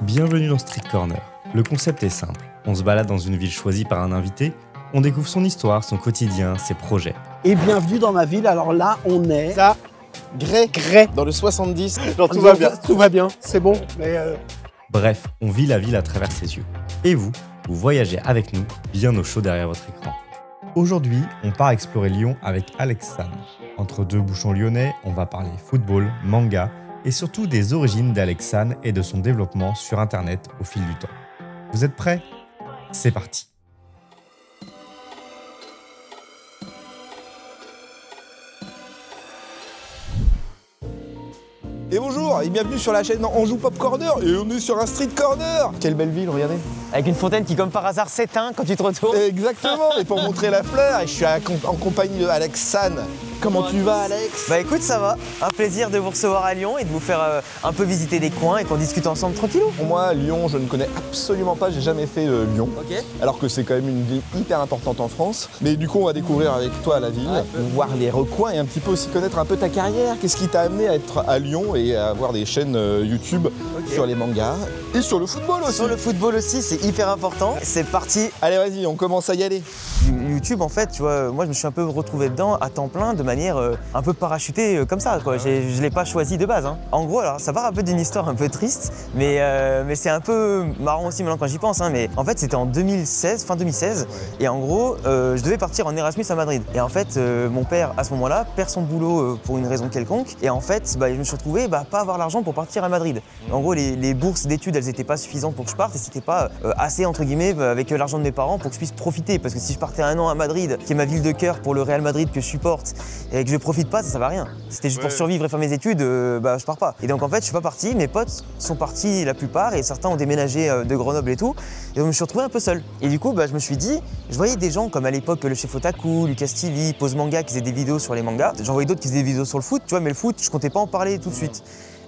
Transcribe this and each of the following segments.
Bienvenue dans Street Corner. Le concept est simple. On se balade dans une ville choisie par un invité, on découvre son histoire, son quotidien, ses projets. Et bienvenue dans ma ville, alors là on est à Grès, dans le 70. Genre tout va bien. Tout va bien, c'est bon. Mais Bref, on vit la ville à travers ses yeux. Et vous voyagez avec nous, bien au chaud derrière votre écran. Aujourd'hui, on part explorer Lyon avec Alex San. Entre deux bouchons lyonnais, on va parler football, manga et surtout des origines d'Alex San et de son développement sur Internet au fil du temps. Vous êtes prêts ? C'est parti. Et bonjour, et bienvenue sur la chaîne Anjou Pop Corner, et on est sur un Street Corner. Quelle belle ville, regardez. Avec une fontaine qui, comme par hasard, s'éteint quand tu te retournes. Exactement, et pour montrer la fleur, et je suis en compagnie de Alex San. Comment tu vas, Alex? Bah écoute, ça va. Un plaisir de vous recevoir à Lyon et de vous faire un peu visiter des coins et qu'on discute ensemble tranquillou. Pour moi, Lyon, je ne connais absolument pas, j'ai jamais fait Lyon. Ok. Alors que c'est quand même une ville hyper importante en France. Mais du coup, on va découvrir avec toi la ville, voir les recoins et un petit peu aussi connaître un peu ta carrière. Qu'est-ce qui t'a amené à être à Lyon et à avoir des chaînes YouTube sur les mangas et sur le football aussi. Sur le football aussi, c'est hyper important. C'est parti. Allez, vas-y, on commence à y aller. YouTube, en fait, tu vois, moi je me suis un peu retrouvé dedans à temps plein de manière un peu parachutée comme ça, quoi. Je l'ai pas choisi de base. Hein. En gros, alors ça part un peu d'une histoire un peu triste, mais c'est un peu marrant aussi maintenant quand j'y pense. Hein, mais en fait, c'était en 2016, fin 2016, et en gros, je devais partir en Erasmus à Madrid. Et en fait, mon père, à ce moment-là, perd son boulot pour une raison quelconque, et en fait, je me suis retrouvé pas avoir l'argent pour partir à Madrid. En gros, les bourses d'études, elles n'étaient pas suffisantes pour que je parte, et c'était pas assez, entre guillemets, avec l'argent de mes parents pour que je puisse profiter, parce que si je partais un an à Madrid, qui est ma ville de cœur pour le Real Madrid que je supporte, et que je profite pas, ça va rien. C'était juste pour survivre et faire mes études, je pars pas. Et donc en fait, je suis pas parti, mes potes sont partis la plupart, et certains ont déménagé de Grenoble et tout, et donc je me suis retrouvé un peu seul. Et du coup, je me suis dit, je voyais des gens comme à l'époque le chef Otaku, Lucas TV, Pose Manga qui faisaient des vidéos sur les mangas. J'en voyais d'autres qui faisaient des vidéos sur le foot, tu vois, mais le foot, je comptais pas en parler tout de suite.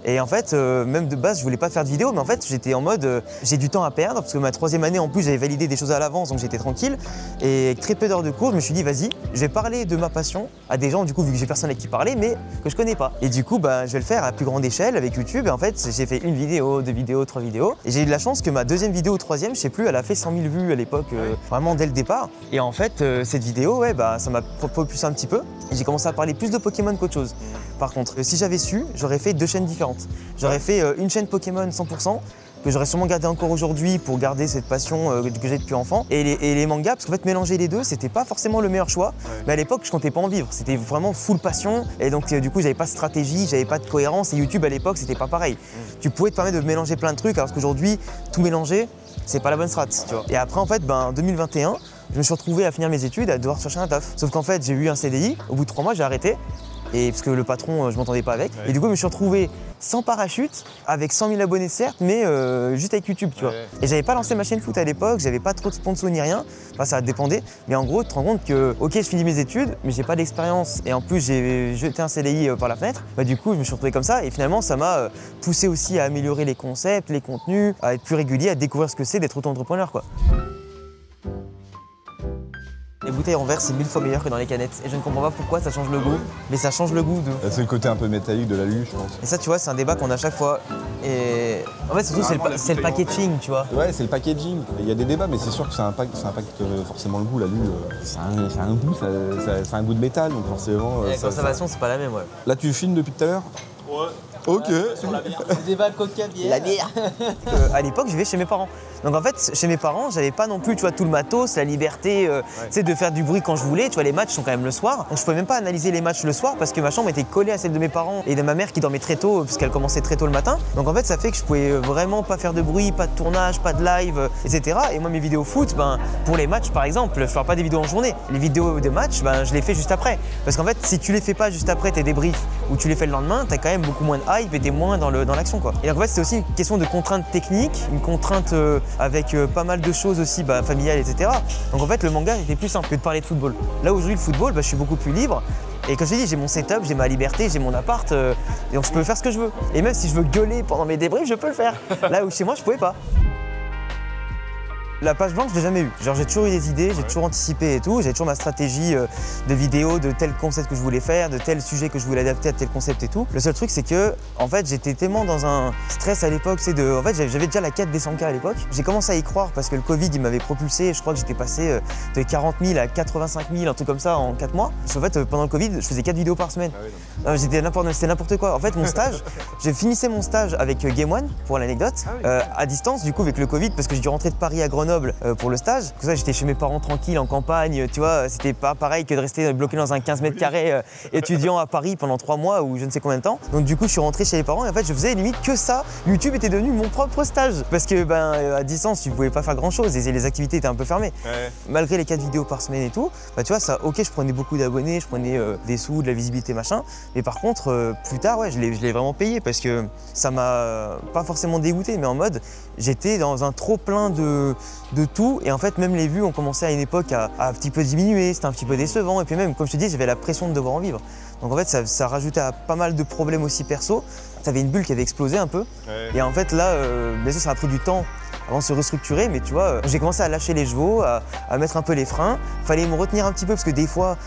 Et en fait, même de base, je voulais pas faire de vidéo, mais en fait, j'étais en mode, j'ai du temps à perdre, parce que ma troisième année, en plus, j'avais validé des choses à l'avance, donc j'étais tranquille. Et avec très peu d'heures de cours, je me suis dit, vas-y, je vais parler de ma passion à des gens, du coup, vu que j'ai personne avec qui parler, mais que je connais pas. Et du coup, je vais le faire à plus grande échelle avec YouTube. Et en fait, j'ai fait une vidéo, deux vidéos, trois vidéos. Et j'ai eu de la chance que ma deuxième vidéo ou troisième, je sais plus, elle a fait 100 000 vues à l'époque, vraiment dès le départ. Et en fait, cette vidéo, ça m'a propulsé un petit peu. Et j'ai commencé à parler plus de Pokémon qu'autre chose. Par contre, si j'avais su, j'aurais fait deux chaînes différentes. J'aurais fait une chaîne Pokémon 100%, que j'aurais sûrement gardé encore aujourd'hui pour garder cette passion que j'ai depuis enfant. Et les mangas, parce qu'en fait, mélanger les deux, c'était pas forcément le meilleur choix. Mais à l'époque, je comptais pas en vivre. C'était vraiment full passion. Et donc, du coup, j'avais pas de stratégie, j'avais pas de cohérence. Et YouTube, à l'époque, c'était pas pareil. Tu pouvais te permettre de mélanger plein de trucs, alors qu'aujourd'hui, tout mélanger, c'est pas la bonne strat, tu vois. Et après, en fait, en 2021, je me suis retrouvé à finir mes études, à devoir chercher un taf. Sauf qu'en fait, j'ai eu un CDI. Au bout de 3 mois, j'ai arrêté. Et parce que le patron, je m'entendais pas avec. Et du coup, je me suis retrouvé sans parachute, avec 100 000 abonnés certes, mais juste avec YouTube, tu vois. Et j'avais pas lancé ma chaîne foot à l'époque, j'avais pas trop de sponsors ni rien. Enfin, ça dépendait. Mais en gros, tu te rends compte que, ok, je finis mes études, mais j'ai pas d'expérience. Et en plus, j'ai jeté un CDI par la fenêtre. Du coup, je me suis retrouvé comme ça. Et finalement, ça m'a poussé aussi à améliorer les concepts, les contenus, à être plus régulier, à découvrir ce que c'est d'être auto-entrepreneur, quoi. Les bouteilles en verre, c'est 1000 fois meilleur que dans les canettes. Et je ne comprends pas pourquoi ça change le goût, mais ça change le goût de... C'est le côté un peu métallique de l'alu, je pense. Et ça, tu vois, c'est un débat qu'on a à chaque fois. Et en fait, surtout, c'est le packaging, tu vois. Ouais, c'est le packaging. Il y a des débats, mais c'est sûr que ça impacte forcément le goût. L'alu, ça a un goût, ça a un goût de métal, donc forcément... La conservation, c'est pas la même, ouais. Là, tu filmes depuis tout à l'heure? Ouais. Ok. Sur la bière. Le débat de coca, bière. La bière. À l'époque, je vivais chez mes parents. Donc en fait, chez mes parents, j'avais pas non plus, tu vois, tout le matos, la liberté, de faire du bruit quand je voulais. Tu vois, les matchs sont quand même le soir. Donc je pouvais même pas analyser les matchs le soir parce que ma chambre était collée à celle de mes parents et de ma mère qui dormait très tôt parce qu'elle commençait très tôt le matin. Donc en fait, ça fait que je pouvais vraiment pas faire de bruit, pas de tournage, pas de live, etc. Et moi, mes vidéos foot, pour les matchs par exemple, je parle pas des vidéos en journée. Les vidéos de match, je les fais juste après. Parce qu'en fait, si tu les fais pas juste après tes débriefs ou tu les fais le lendemain, t'as quand même beaucoup moins de hype et t'es moins dans l'action, quoi. Et donc en fait, c'est aussi une question de contrainte technique, une contrainte avec pas mal de choses aussi familiales, etc. Donc en fait, le manga était plus simple que de parler de football. Là aujourd'hui, le football, je suis beaucoup plus libre. Et comme je t'ai dit, j'ai mon setup, j'ai ma liberté, j'ai mon appart, et donc je peux faire ce que je veux. Et même si je veux gueuler pendant mes débriefs, je peux le faire. Là où chez moi, je pouvais pas. La page blanche, je l'ai jamais eue. Genre j'ai toujours eu des idées, j'ai toujours anticipé et tout, j'ai toujours ma stratégie de vidéo, de tel concept que je voulais faire, de tel sujet que je voulais adapter à tel concept et tout. Le seul truc c'est que en fait j'étais tellement dans un stress à l'époque, en fait j'avais déjà la quête des 100K à l'époque. J'ai commencé à y croire parce que le Covid il m'avait propulsé, je crois que j'étais passé de 40 000 à 85 000, un truc comme ça en 4 mois. Parce qu'en fait pendant le Covid je faisais 4 vidéos par semaine. C'était n'importe quoi. En fait mon stage, j'ai finissé mon stage avec Game One pour l'anecdote, à distance du coup avec le Covid parce que j'ai dû rentrer de Paris à Grenoble pour le stage. Comme ça j'étais chez mes parents tranquille en campagne, tu vois, c'était pas pareil que de rester bloqué dans un 15 mètres carrés étudiant à Paris pendant 3 mois ou je ne sais combien de temps. Donc du coup je suis rentré chez les parents et en fait je faisais limite que ça. YouTube était devenu mon propre stage parce que à distance tu pouvais pas faire grand chose et les activités étaient un peu fermées. Malgré les 4 vidéos par semaine et tout, bah tu vois ça, ok je prenais beaucoup d'abonnés, je prenais des sous, de la visibilité machin, mais par contre plus tard ouais je l'ai vraiment payé parce que ça m'a pas forcément dégoûté mais en mode j'étais dans un trop plein de tout et en fait même les vues ont commencé à une époque à un petit peu diminuer, c'était un petit peu décevant et puis même comme je te dis j'avais la pression de devoir en vivre. Donc en fait ça rajoutait à pas mal de problèmes aussi perso. Ça avait une bulle qui avait explosé un peu et en fait là bien sûr ça a pris du temps avant de se restructurer, mais tu vois, j'ai commencé à lâcher les chevaux, à mettre un peu les freins. Fallait me retenir un petit peu parce que des fois,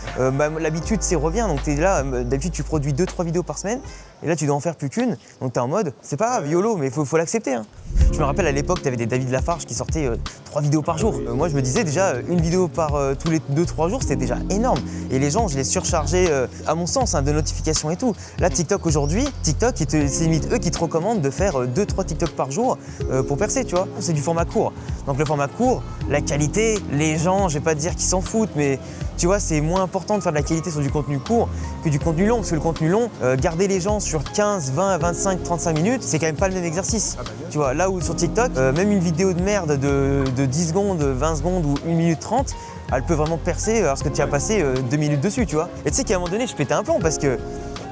l'habitude c'est revient. Donc t'es là, d'habitude tu produis 2-3 vidéos par semaine, et là tu dois en faire plus qu'une. Donc t'es en mode, c'est pas grave, YOLO, mais faut l'accepter. Hein. Je me rappelle à l'époque, t'avais des David Lafarge qui sortaient 3 vidéos par jour. Moi je me disais déjà, une vidéo par tous les 2-3 jours, c'était déjà énorme. Et les gens, je les surchargeais, à mon sens, hein, de notifications et tout. Là, TikTok aujourd'hui, c'est limite eux qui te recommandent de faire 2-3 TikTok par jour pour percer, tu vois. C'est du format court. Donc le format court, la qualité, les gens, je vais pas te dire qu'ils s'en foutent, mais tu vois, c'est moins important de faire de la qualité sur du contenu court que du contenu long. Parce que le contenu long, garder les gens sur 15, 20, 25, 35 minutes, c'est quand même pas le même exercice. Tu vois, là où sur TikTok, même une vidéo de merde de 10 secondes, 20 secondes ou 1 minute 30, elle peut vraiment percer parce que tu as passé 2 minutes dessus, tu vois. Et tu sais qu'à un moment donné, je pétais un plomb parce que...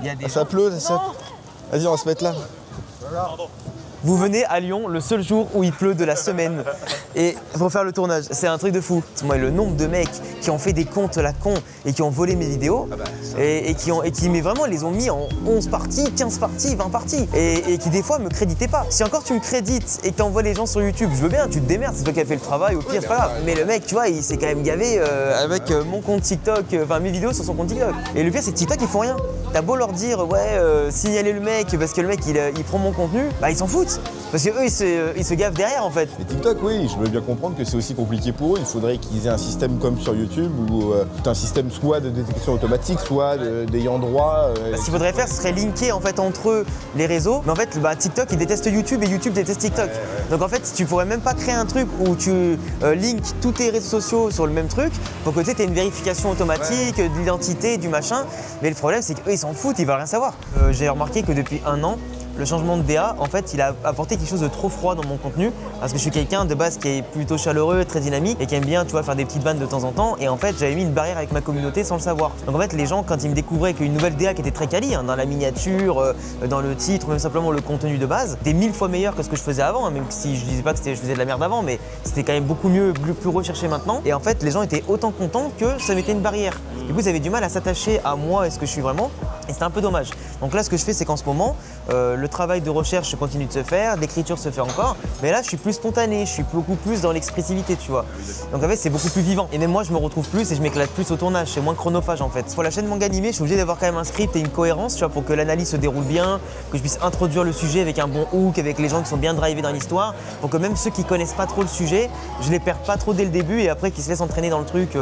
Y a des ça pleut, ça... Vas-y, on va se mettre là. Vous venez à Lyon le seul jour où il pleut de la semaine et pour faire le tournage, c'est un truc de fou. Moi, le nombre de mecs qui ont fait des comptes la con et qui ont volé mes vidéos et qui mais vraiment les ont mis en 11 parties, 15 parties, 20 parties et qui des fois me créditaient pas. Si encore tu me crédites et que t'envoies les gens sur YouTube, je veux bien, tu te démerdes, c'est toi qui as fait le travail, au pire c'est pas grave. Mais le mec, tu vois, il s'est quand même gavé avec mon compte TikTok, enfin mes vidéos sur son compte TikTok. Et le pire c'est que TikTok ils font rien. T'as beau leur dire ouais, signaler le mec parce que le mec il prend mon contenu, bah ils s'en foutent. Parce que eux ils se gavent derrière en fait. Et TikTok oui, je veux bien comprendre que c'est aussi compliqué pour eux. Il faudrait qu'ils aient un système comme sur YouTube où un système soit de détection automatique, soit d'ayant droit. Ce qu'il faudrait faire, ce serait linker en fait entre eux les réseaux. Mais en fait, TikTok il déteste YouTube et YouTube déteste TikTok. Donc en fait, tu pourrais même pas créer un truc où tu links tous tes réseaux sociaux sur le même truc pour que tu aies une vérification automatique de l'identité, du machin. Mais le problème, c'est qu'eux ils s'en foutent, ils veulent rien savoir. J'ai remarqué que depuis 1 an, le changement de DA, en fait, il a apporté quelque chose de trop froid dans mon contenu parce que je suis quelqu'un de base qui est plutôt chaleureux, très dynamique et qui aime bien, tu vois, faire des petites vannes de temps en temps. Et en fait, j'avais mis une barrière avec ma communauté sans le savoir. Donc en fait, les gens, quand ils me découvraient qu'une nouvelle DA qui était très quali, hein, dans la miniature, dans le titre, même simplement le contenu de base, était 1000 fois meilleur que ce que je faisais avant, hein, même si je disais pas que je faisais de la merde avant, mais c'était quand même beaucoup mieux, plus recherché maintenant. Et en fait, les gens étaient autant contents que ça mettait une barrière. Du coup, ils avaient du mal à s'attacher à moi et ce que je suis vraiment. Et c'était un peu dommage. Donc là, ce que je fais, c'est qu'en ce moment, le travail de recherche continue de se faire, l'écriture se fait encore, mais là, je suis plus spontané, je suis beaucoup plus dans l'expressivité, tu vois. Donc en fait, c'est beaucoup plus vivant. Et même moi, je me retrouve plus et je m'éclate plus au tournage, c'est moins chronophage en fait. Pour la chaîne Manga Animé, je suis obligé d'avoir quand même un script et une cohérence, tu vois, pour que l'analyse se déroule bien, que je puisse introduire le sujet avec un bon hook, avec les gens qui sont bien drivés dans l'histoire, pour que même ceux qui connaissent pas trop le sujet, je les perds pas trop dès le début et après qu'ils se laissent entraîner dans le truc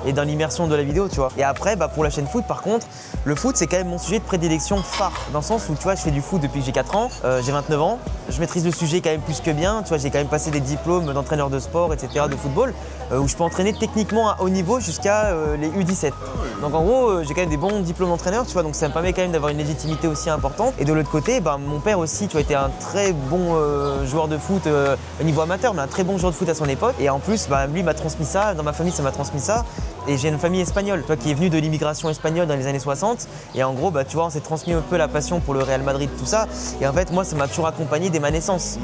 et dans l'immersion de la vidéo, tu vois. Et après, bah, pour la chaîne foot, par contre, le foot, c'est quand même mon sujet de prédilection phare, dans le sens où, tu vois, je fais du foot depuis que j'ai 4 ans, j'ai 29 ans, je maîtrise le sujet quand même plus que bien, tu vois, j'ai quand même passé des diplômes d'entraîneur de sport, etc., de football, où je peux entraîner techniquement à haut niveau jusqu'à les U17. Donc en gros, j'ai quand même des bons diplômes d'entraîneur, tu vois, donc ça me permet quand même d'avoir une légitimité aussi importante. Et de l'autre côté, bah, mon père aussi, tu vois, était un très bon joueur de foot au niveau amateur, mais un très bon joueur de foot à son époque. Et en plus, bah, lui m'a transmis ça, dans ma famille, ça m'a transmis ça. Et j'ai une famille espagnole, toi, qui est venue de l'immigration espagnole dans les années 60. Et en gros, bah, tu vois, on s'est transmis un peu la passion pour le Real Madrid, tout ça. Et en fait, moi, ça m'a toujours accompagné dès ma naissance.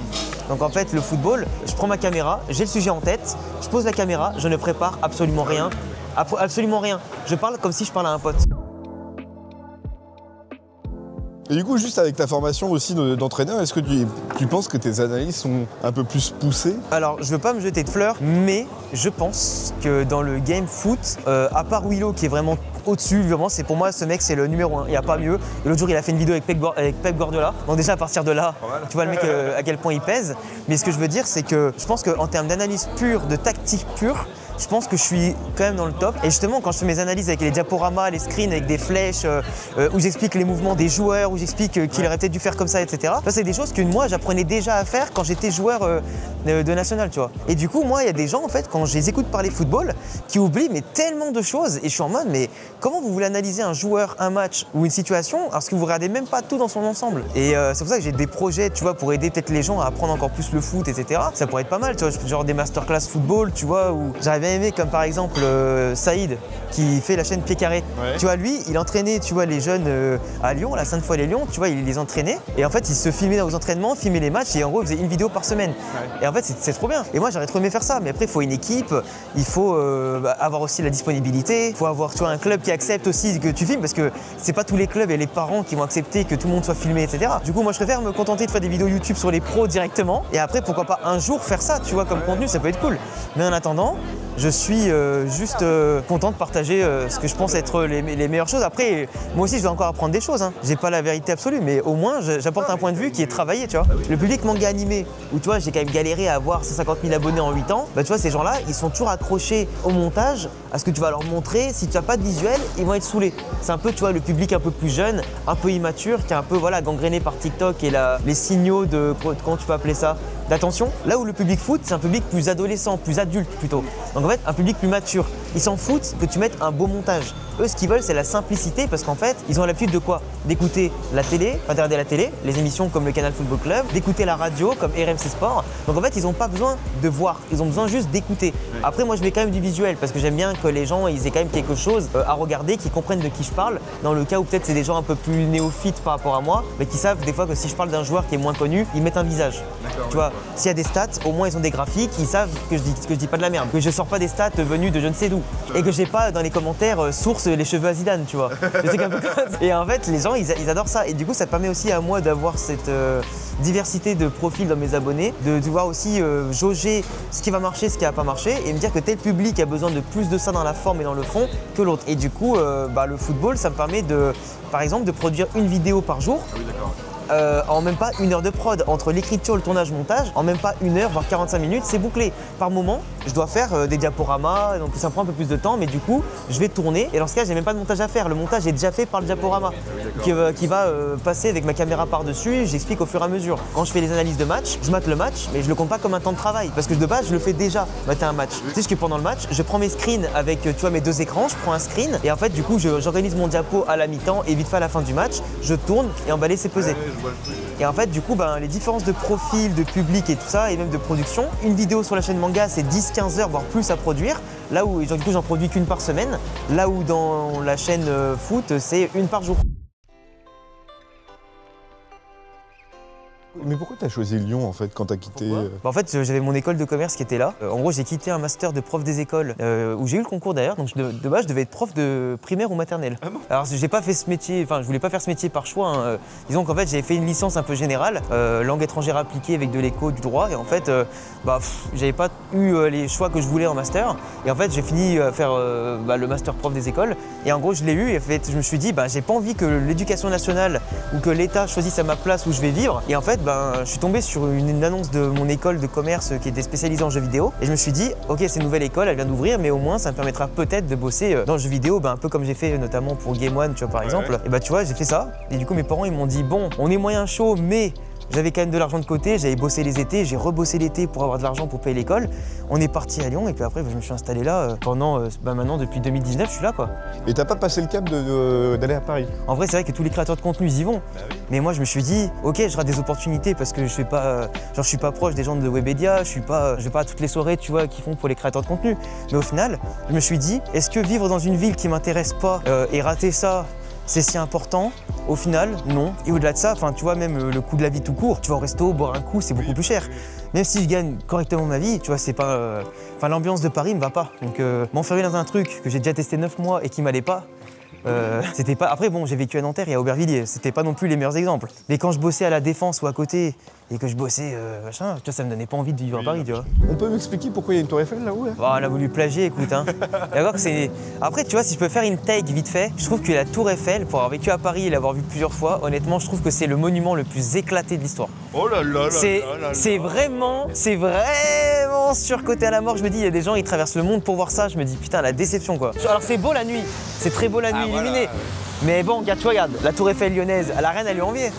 Donc en fait, le football, je prends ma caméra, j'ai le sujet en tête, je pose la caméra, je ne prépare absolument rien. Absolument rien. Je parle comme si je parlais à un pote. Et du coup, juste avec ta formation aussi d'entraîneur, est-ce que tu penses que tes analyses sont un peu plus poussées? Alors, je veux pas me jeter de fleurs, mais je pense que dans le game foot, à part Willow qui est vraiment au-dessus, vraiment, c'est pour moi, ce mec, c'est le numéro 1. Il n'y a pas mieux. Et l'autre jour, il a fait une vidéo avec Pep Guardiola. Donc déjà, à partir de là, tu vois le mec à quel point il pèse. Mais ce que je veux dire, c'est que je pense qu'en termes d'analyse pure, de tactique pure, je pense que je suis quand même dans le top. Et justement, quand je fais mes analyses avec les diaporamas, les screens avec des flèches, où j'explique les mouvements des joueurs, où j'explique qu'il aurait peut-être dû faire comme ça, etc. Ça, c'est des choses que moi, j'apprenais déjà à faire quand j'étais joueur de national, tu vois. Et du coup, moi, il y a des gens, en fait, quand je les écoute parler football, qui oublient mais tellement de choses. Et je suis en mode, mais comment vous voulez analyser un joueur, un match ou une situation, alors que vous regardez même pas tout dans son ensemble? Et c'est pour ça que j'ai des projets, tu vois, pour aider peut-être les gens à apprendre encore plus le foot, etc. Ça pourrait être pas mal, tu vois, genre des masterclass football, tu vois, où j'aurais bien aimé, comme par exemple Saïd, qui fait la chaîne Pied Carré. Ouais. Tu vois, lui, il entraînait, tu vois, les jeunes à Lyon, la Sainte-Foy-les-Lyons, tu vois, il les entraînait. Et en fait, il se filmait aux entraînements, filmait les matchs, et en gros, il faisait une vidéo par semaine. Ouais. Et en fait, c'est trop bien. Et moi, j'aurais trop aimé faire ça. Mais après, il faut une équipe, il faut avoir aussi la disponibilité, il faut avoir, tu vois, un club qui accepte aussi que tu filmes, parce que c'est pas tous les clubs et les parents qui vont accepter que tout le monde soit filmé, etc. Du coup, moi, je préfère me contenter de faire des vidéos YouTube sur les pros directement. Et après, pourquoi pas un jour faire ça, tu vois, comme contenu, ça peut être cool. Mais en attendant, je suis juste content de partager ce que je pense être les meilleures choses. Après, moi aussi, je dois encore apprendre des choses. Hein. J'ai pas la vérité absolue, mais au moins, j'apporte un point de vue qui est travaillé, tu vois. Le public manga animé, où tu vois, j'ai quand même galéré à avoir 150 000 abonnés en 8 ans, bah tu vois, ces gens-là, ils sont toujours accrochés au montage, à ce que tu vas leur montrer. Si tu n'as pas de visuel, ils vont être saoulés. C'est un peu, tu vois, le public un peu plus jeune, un peu immature, qui est un peu, voilà, gangréné par TikTok et les signaux de, comment tu peux appeler ça, d'attention. Là où le public foot, c'est un public plus adolescent, plus adulte plutôt. Donc en fait, un public plus mature. Ils s'en foutent que tu mettes un beau montage. Eux, ce qu'ils veulent, c'est la simplicité, parce qu'en fait, ils ont l'habitude de quoi? D'écouter la télé, enfin de regarder la télé, les émissions comme le Canal Football Club, d'écouter la radio comme RMC Sport. Donc en fait, ils n'ont pas besoin de voir, ils ont besoin juste d'écouter. Après, moi, je mets quand même du visuel, parce que j'aime bien que les gens, ils aient quand même quelque chose à regarder, qu'ils comprennent de qui je parle. Dans le cas où peut-être c'est des gens un peu plus néophytes par rapport à moi, mais qui savent des fois que si je parle d'un joueur qui est moins connu, ils mettent un visage. Tu vois, s'il y a des stats, au moins ils ont des graphiques, ils savent que je dis pas de la merde, que je sors pas des stats venues de je ne sais d'où, et que j'ai pas dans les commentaires source les cheveux à Zidane, tu vois. Je sais qu'un peu comme ça. Et en fait, les gens, ils adorent ça. Et du coup, ça permet aussi à moi d'avoir cette diversité de profils dans mes abonnés, de devoir aussi jauger ce qui va marcher, ce qui va pas marcher, et me dire que tel public a besoin de plus de ça dans la forme et dans le fond que l'autre. Et du coup, le football, ça me permet de, par exemple, de produire une vidéo par jour. Ah oui, d'accord. En même pas 1 heure de prod, entre l'écriture, le tournage, montage, en même pas 1 heure, voire 45 minutes, c'est bouclé. Par moment, je dois faire des diaporamas, donc ça prend un peu plus de temps, mais du coup, je vais tourner, et dans ce cas, j'ai même pas de montage à faire. Le montage est déjà fait par le diaporama, qui va passer avec ma caméra par-dessus, j'explique au fur et à mesure. Quand je fais les analyses de match, je mate le match, mais je le compte pas comme un temps de travail, parce que de base, je le fais déjà, mater un match. Tu sais que pendant le match, je prends mes screens avec, tu vois, mes 2 écrans, je prends un screen, et en fait, du coup, j'organise mon diapo à la mi-temps, et vite fait à la fin du match, je tourne, et emballer, c'est pesé. Et en fait, du coup, les différences de profil, de public et tout ça, et même de production, une vidéo sur la chaîne manga, c'est 10-15 heures, voire plus à produire. Là où, du coup, j'en produis qu'une par semaine. Là où dans la chaîne foot, c'est 1 par jour. Mais pourquoi tu as choisi Lyon en fait quand tu as quitté En fait, j'avais mon école de commerce qui était là. En gros, j'ai quitté un master de prof des écoles où j'ai eu le concours d'ailleurs. Donc de base, je devais être prof de primaire ou maternelle. Ah bon. Alors, j'ai pas fait ce métier, enfin, je voulais pas faire ce métier par choix. Hein. Disons qu'en fait, j'avais fait une licence un peu générale, langue étrangère appliquée avec de l'éco, du droit. Et en fait, j'avais pas eu les choix que je voulais en master. Et en fait, j'ai fini faire le master prof des écoles. Et en gros, je l'ai eu. Et en fait, je me suis dit, j'ai pas envie que l'éducation nationale ou que l'État choisisse à ma place où je vais vivre. Et en fait, je suis tombé sur une annonce de mon école de commerce qui était spécialisée en jeux vidéo. Et je me suis dit, ok, c'est une nouvelle école, elle vient d'ouvrir, mais au moins ça me permettra peut-être de bosser dans le jeu vidéo, un peu comme j'ai fait notamment pour Game One, tu vois, par exemple. Et tu vois, j'ai fait ça. Et du coup, mes parents, ils m'ont dit, bon, on est moyen chaud, mais j'avais quand même de l'argent de côté, j'avais bossé les étés, j'ai rebossé l'été pour avoir de l'argent pour payer l'école. On est parti à Lyon et puis après je me suis installé là pendant maintenant depuis 2019, je suis là quoi. Et t'as pas passé le cap d'aller à Paris? En vrai c'est vrai que tous les créateurs de contenu ils y vont. Bah oui. Mais moi je me suis dit ok je rate des opportunités parce que je suis pas proche des gens de Webedia, je vais pas à toutes les soirées tu vois qu'ils font pour les créateurs de contenu. Mais au final je me suis dit est-ce que vivre dans une ville qui m'intéresse pas et rater ça c'est si important? Au final, non. Et au-delà de ça, tu vois, même le coût de la vie tout court, tu vas au resto, boire un coup, c'est beaucoup plus cher. Même si je gagne correctement ma vie, tu vois, c'est pas... l'ambiance de Paris me va pas. Donc m'enfermer dans un truc que j'ai déjà testé 9 mois et qui m'allait pas, C'était pas. Après bon, j'ai vécu à Nanterre et à Aubervilliers, c'était pas non plus les meilleurs exemples. Mais quand je bossais à la Défense ou à côté et que je bossais machin, tu vois, ça me donnait pas envie de vivre à Paris, tu vois. On peut m'expliquer pourquoi il y a une tour Eiffel là-haut là? Bon, on a voulu plagier, écoute, hein. D'accord que c'est. Après, tu vois, si je peux faire une take vite fait, je trouve que la tour Eiffel, pour avoir vécu à Paris et l'avoir vu plusieurs fois, honnêtement, je trouve que c'est le monument le plus éclaté de l'histoire. Oh là là là. C'est vraiment surcoté à la mort. Je me dis, il y a des gens, ils traversent le monde pour voir ça. Je me dis, putain, la déception, quoi. Alors, c'est beau la nuit, c'est très beau la nuit illuminée. Mais bon, regarde, tu regardes, la tour Eiffel lyonnaise, elle a rien à lui envier. Ouais.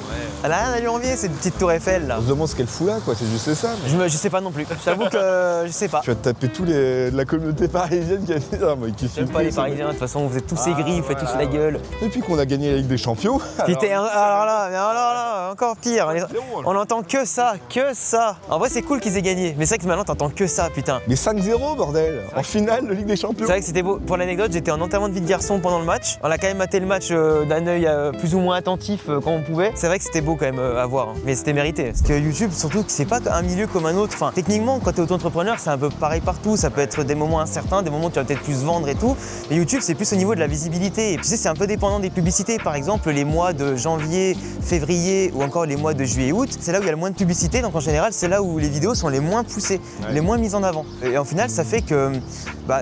Elle a rien à lui envier, cette petite tour Eiffel là. On se demande ce qu'elle fout là, quoi, c'est juste ça. Mais... Je sais pas non plus, je t'avoue que je sais pas. Tu vas te taper tous de la communauté parisienne qui a dit ça, moi, qui j'aime pas les Parisiens, de toute façon, vous êtes tous aigris, vous faites tous la gueule. Depuis qu'on a gagné la Ligue des Champions. Alors là, encore pire. On entend que ça, que ça. En vrai, c'est cool qu'ils aient gagné, mais c'est vrai que maintenant, t'entends que ça, putain. Mais 5-0, bordel, en finale de Ligue des Champions. C'est vrai que c'était beau. Pour l'anecdote, j'étais en enterrement de vie de garçon pendant le match. On a quand même maté le match d'un œil plus ou moins attentif quand on pouvait. C'est vrai que c'était beau quand même à voir, hein. Mais c'était mérité. Parce que YouTube, surtout, c'est pas un milieu comme un autre. Enfin, techniquement, quand t'es auto-entrepreneur, c'est un peu pareil partout. Ça peut être des moments incertains, des moments où tu vas peut-être plus vendre et tout. Mais YouTube, c'est plus au niveau de la visibilité. Et tu sais, c'est un peu dépendant des publicités. Par exemple, les mois de janvier, février ou encore les mois de juillet et août, c'est là où il y a le moins de publicité. Donc en général, c'est là où les vidéos sont les moins poussées, les moins mises en avant. Et en final, ça fait que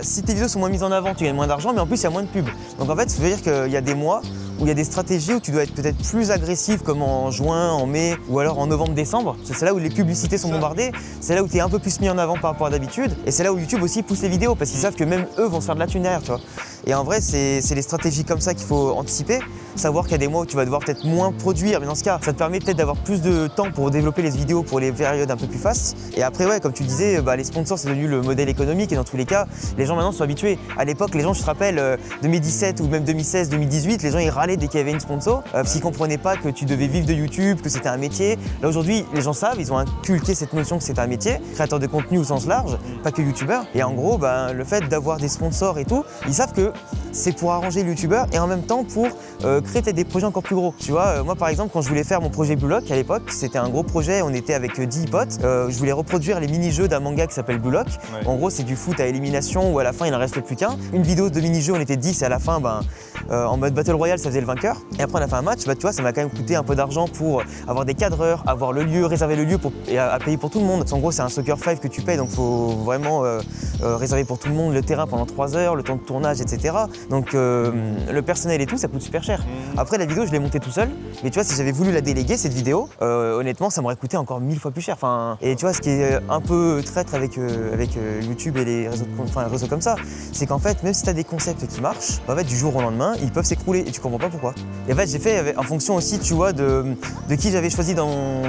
si tes vidéos sont moins mises en avant, tu gagnes moins d'argent, mais en plus, il y a moins de pubs. Donc en fait, ça veut dire qu'il y a des mois où il y a des stratégies où tu dois être peut-être plus agressif comme en juin, en mai ou alors en novembre-décembre. C'est là où les publicités sont bombardées, c'est là où tu es un peu plus mis en avant par rapport à d'habitude et c'est là où YouTube aussi pousse les vidéos parce qu'ils savent que même eux vont se faire de la thune derrière, tu vois. Et en vrai, c'est les stratégies comme ça qu'il faut anticiper, savoir qu'il y a des mois où tu vas devoir peut-être moins produire, mais dans ce cas, ça te permet peut-être d'avoir plus de temps pour développer les vidéos pour les périodes un peu plus fastes. Et après, ouais, comme tu disais, les sponsors, c'est devenu le modèle économique et dans tous les cas, les gens maintenant sont habitués. À l'époque, les gens, je te rappelle, 2017 ou même 2016, 2018, les gens ils râlaient dès qu'il y avait une sponsor parce qu'ils comprenaient pas que tu devais vivre de YouTube, que c'était un métier. Là aujourd'hui, les gens savent, ils ont inculqué cette notion que c'est un métier, créateur de contenu au sens large, pas que youtubeur. Et en gros, le fait d'avoir des sponsors et tout, ils savent que c'est pour arranger le youtubeur et en même temps pour créer des projets encore plus gros. Tu vois, moi par exemple, quand je voulais faire mon projet Blue Lock à l'époque, c'était un gros projet, on était avec 10 potes, je voulais reproduire les mini-jeux d'un manga qui s'appelle Blue Lock. Ouais. En gros, c'est du foot à élimination où à la fin il n'en reste plus qu'un. Une vidéo de mini-jeux, on était 10 et à la fin, en mode Battle Royale, ça faisait le vainqueur. Et après on a fait un match, tu vois, ça m'a quand même coûté un peu d'argent pour avoir des cadreurs, avoir le lieu, réserver le lieu et à payer pour tout le monde. En gros, c'est un Soccer 5 que tu payes, donc il faut vraiment réserver pour tout le monde le terrain pendant 3 heures, le temps de tournage, etc. Donc le personnel et tout, ça coûte super cher. Après la vidéo, je l'ai montée tout seul, mais tu vois, si j'avais voulu la déléguer, cette vidéo, honnêtement, ça m'aurait coûté encore 1000 fois plus cher. Et tu vois, ce qui est un peu traître avec YouTube et les réseaux comme ça, c'est qu'en fait, même si tu as des concepts qui marchent, en fait, du jour au lendemain, ils peuvent s'écrouler et tu comprends pas pourquoi. Et en fait, j'ai fait en fonction aussi, tu vois, de qui j'avais choisi dans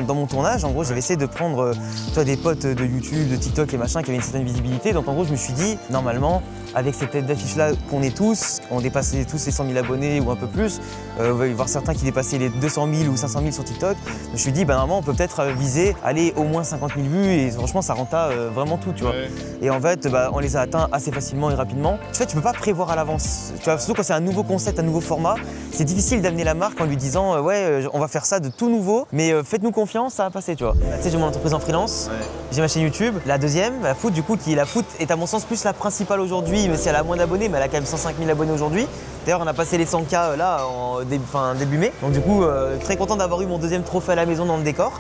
mon tournage. En gros, j'avais essayé de prendre des potes de YouTube, de TikTok et machin qui avaient une certaine visibilité. Donc en gros, je me suis dit, normalement, avec cette tête d'affiche là qu'on est tous, on dépassait tous les 100 000 abonnés ou un peu plus, il va y avoir certains qui dépassaient les 200 000 ou 500 000 sur TikTok. Je me suis dit, normalement, on peut peut-être viser, aller au moins 50 000 vues et franchement, ça renta vraiment tout, tu vois. Ouais. Et en fait, on les a atteints assez facilement et rapidement. Tu vois, tu peux pas prévoir à l'avance. Tu vois, surtout quand c'est un nouveau concept, un nouveau format, c'est difficile d'amener la marque en lui disant, ouais, on va faire ça de tout nouveau, mais faites-nous confiance, ça va passer, tu vois. Tu sais, j'ai mon entreprise en freelance, j'ai ma chaîne YouTube, la deuxième, la foot, du coup, la foot est à mon sens plus la principale aujourd'hui, mais si elle a moins d'abonnés, mais elle a quand même 105 000 abonnés aujourd'hui. D'ailleurs, on a passé les 100K là en début mai. Donc du coup, très content d'avoir eu mon deuxième trophée à la maison dans le décor.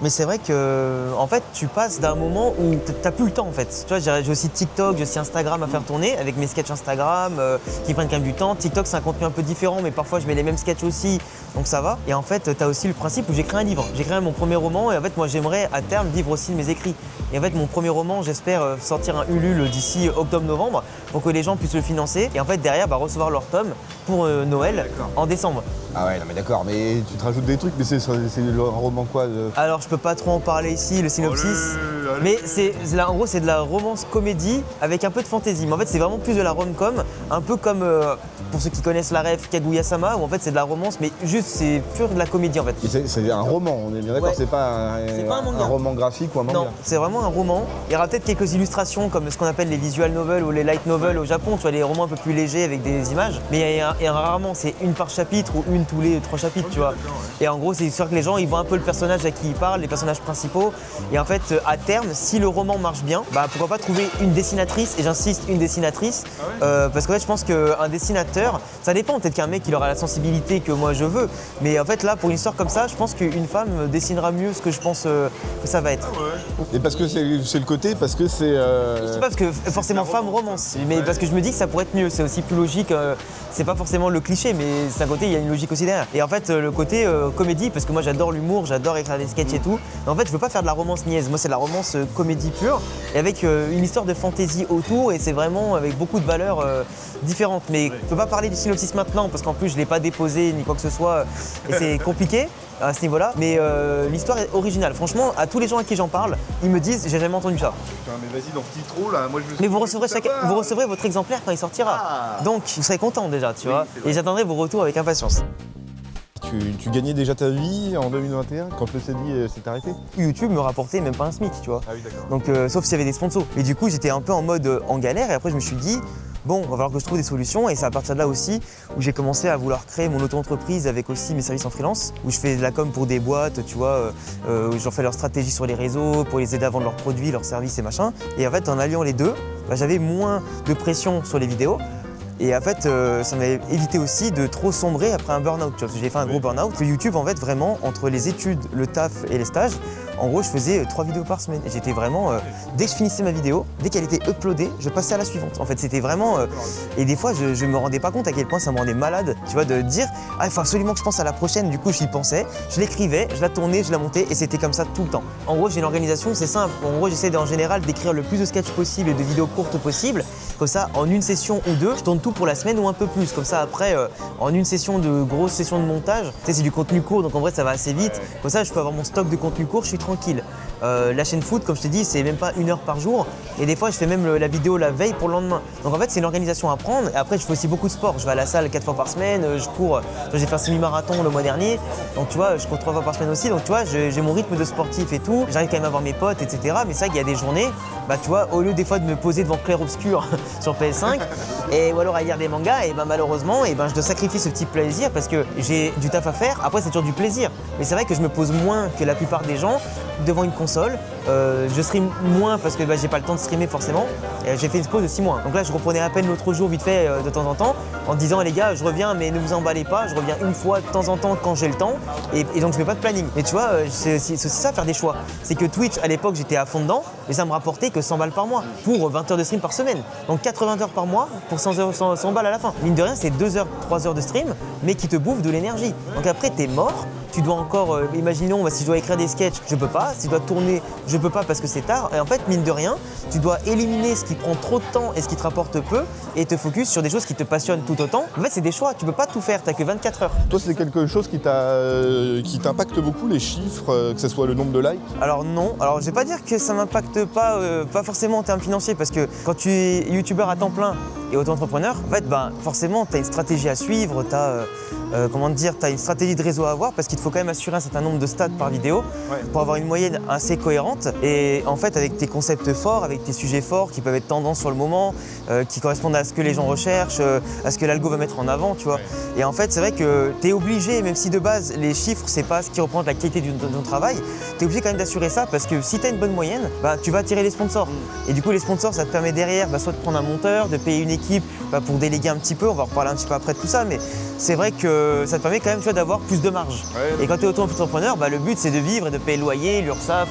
Mais c'est vrai que en fait, tu passes d'un moment où t'as plus le temps en fait. Tu vois, j'ai aussi TikTok, j'ai aussi Instagram à faire tourner avec mes sketchs Instagram qui prennent quand même du temps. TikTok, c'est un contenu un peu différent, mais parfois je mets les mêmes sketchs aussi, donc ça va. Et en fait, t'as aussi le principe où j'écris un livre. J'écris mon premier roman et en fait, moi j'aimerais à terme vivre aussi de mes écrits. Et en fait, mon premier roman, j'espère sortir un Ulule d'ici octobre-novembre pour que les gens puissent le financer. Et en fait, derrière, recevoir leur tome pour Noël en décembre. Ah ouais, non mais d'accord, mais tu te rajoutes des trucs, mais c'est un roman quoi Alors je peux pas trop en parler ici, le synopsis, mais en gros c'est de la romance comédie avec un peu de fantaisie. Mais en fait c'est vraiment plus de la rom-com, un peu comme pour ceux qui connaissent la ref Kaguya-sama, où en fait c'est de la romance, mais juste c'est pur de la comédie en fait. C'est un roman, on est bien d'accord, ouais. C'est pas un roman graphique ou un manga. Non, c'est vraiment un roman. Il y aura peut-être quelques illustrations comme ce qu'on appelle les visual novels ou les light novels au Japon, tu vois, les romans un peu plus légers avec des images, mais il y a rarement c'est une par chapitre ou une tous les 3 chapitres, tu vois. Et en gros, c'est sûr que les gens, ils voient un peu le personnage à qui ils parlent, les personnages principaux. Et en fait, à terme, terme, si le roman marche bien, bah pourquoi pas trouver une dessinatrice, et j'insiste, une dessinatrice, parce qu'en fait je pense qu'un dessinateur, ça dépend, peut-être qu'un mec il aura la sensibilité que moi je veux, mais en fait là pour une histoire comme ça, je pense qu'une femme dessinera mieux ce que je pense que ça va être. Et parce que c'est le côté, parce que c'est... Je sais pas parce que forcément femme romance, mais parce que je me dis que ça pourrait être mieux, c'est aussi plus logique, c'est pas forcément le cliché, mais c'est un côté, il y a une logique aussi derrière. Et en fait le côté comédie, parce que moi j'adore l'humour, j'adore écrire des sketchs et tout, mais en fait je veux pas faire de la romance niaise, moi c'est de la romance comédie pure, et avec une histoire de fantaisie autour, et c'est vraiment avec beaucoup de valeurs différentes. Mais je peux pas parler du synopsis maintenant, parce qu'en plus je l'ai pas déposé ni quoi que ce soit, et c'est compliqué à ce niveau-là, mais l'histoire est originale. Franchement, à tous les gens à qui j'en parle, ils me disent j'ai jamais entendu ça. Putain, mais vas-y, dans petit trop là, moi je veux... Mais vous recevrez votre exemplaire quand il sortira. Donc vous serez content déjà, tu vois. Et j'attendrai vos retours avec impatience. Tu gagnais déjà ta vie en 2021 quand le CDI s'est arrêté? YouTube me rapportait même pas un SMIC, tu vois. Ah oui, d'accord. Donc sauf s'il y avait des sponsors. Et du coup j'étais un peu en mode en galère, et après je me suis dit bon, va falloir que je trouve des solutions, et c'est à partir de là aussi où j'ai commencé à vouloir créer mon auto-entreprise avec aussi mes services en freelance, où je fais de la com pour des boîtes, tu vois, où j'en fais leur stratégie sur les réseaux pour les aider à vendre leurs produits, leurs services et machin. Et en fait, en alliant les deux, bah, j'avais moins de pression sur les vidéos. Et en fait, ça m'avait évité aussi de trop sombrer après un burn-out. Parce que j'ai fait un gros burn-out. YouTube, en fait, vraiment, entre les études, le taf et les stages, en gros, je faisais 3 vidéos par semaine. Et j'étais vraiment, dès que je finissais ma vidéo, dès qu'elle était uploadée, je passais à la suivante. En fait, c'était vraiment... et des fois, je me rendais pas compte à quel point ça me rendait malade, tu vois, de dire « Ah, il faut absolument que je pense à la prochaine ». Du coup, j'y pensais, je l'écrivais, je la tournais, je la montais, et c'était comme ça tout le temps. En gros, j'ai une organisation, c'est simple. En gros, j'essaie en général d'écrire le plus de sketchs possible et de vidéos courtes possible. Comme ça, en une session ou deux, je tourne tout pour la semaine ou un peu plus. Comme ça, après, en une session de grosse session de montage, tu sais, c'est du contenu court, donc en vrai, ça va assez vite. Comme ça, je peux avoir mon stock de contenu court, je suis tranquille. La chaîne foot, comme je t'ai dit, c'est même pas 1 heure par jour. Et des fois, je fais même la vidéo la veille pour le lendemain. Donc en fait, c'est une organisation à prendre. Et après, je fais aussi beaucoup de sport. Je vais à la salle 4 fois par semaine, je cours. J'ai fait un semi-marathon le mois dernier. Donc tu vois, je cours 3 fois par semaine aussi. Donc tu vois, j'ai mon rythme de sportif et tout. J'arrive quand même à voir mes potes, etc. Mais c'est vrai qu'il y a des journées, bah tu vois, au lieu des fois de me poser devant clair-obscur sur PS5, ou alors à lire des mangas, et ben malheureusement, et ben je dois sacrifier ce petit plaisir parce que j'ai du taf à faire. Après, c'est toujours du plaisir. Mais c'est vrai que je me pose moins que la plupart des gens devant une console. Je stream moins parce que bah, j'ai pas le temps de streamer forcément. J'ai fait une pause de 6 mois. Donc là, je reprenais à peine l'autre jour vite fait de temps en temps en disant les gars, je reviens mais ne vous emballez pas, je reviens une fois de temps en temps quand j'ai le temps et donc je fais pas de planning. Mais tu vois, c'est ça faire des choix. C'est que Twitch à l'époque j'étais à fond dedans et ça me rapportait que 100 balles par mois pour 20 heures de stream par semaine. Donc 80 heures par mois pour 100 balles à la fin. Mine de rien, c'est 2 heures, 3 heures de stream mais qui te bouffent de l'énergie. Donc après, t'es mort. Tu dois encore, imaginons, si je dois écrire des sketchs, je peux pas. Si je dois tourner, je peux pas parce que c'est tard. Et en fait, mine de rien, tu dois éliminer ce qui prend trop de temps et ce qui te rapporte peu et te focus sur des choses qui te passionnent tout autant. En fait, c'est des choix. Tu peux pas tout faire. T'as que 24 heures. Toi, c'est quelque chose qui t'impacte beaucoup, les chiffres, que ce soit le nombre de likes? Alors non. Alors je vais pas dire que ça m'impacte pas, pas forcément en termes financiers, parce que quand tu es youtubeur à temps plein et auto-entrepreneur, en fait, ben, forcément, tu as une stratégie à suivre, tu as une stratégie de réseau à avoir, parce qu'il te faut quand même assurer un certain nombre de stats par vidéo pour avoir une moyenne assez cohérente. Et en fait, avec tes concepts forts, avec tes sujets forts qui peuvent être tendance sur le moment, qui correspondent à ce que les gens recherchent, à ce que l'algo va mettre en avant, tu vois. Et en fait, c'est vrai que tu es obligé, même si de base, les chiffres, c'est pas ce qui représente la qualité de ton travail, tu es obligé quand même d'assurer ça, parce que si tu as une bonne moyenne, bah, tu vas attirer les sponsors. Et du coup, les sponsors, ça te permet derrière soit de prendre un monteur, de payer une équipe pour déléguer un petit peu, on va en reparler un petit peu après de tout ça, mais c'est vrai que ça te permet quand même d'avoir plus de marge. Et quand tu es auto-entrepreneur, bah, le but c'est de vivre et de payer le loyer, l'URSSAF,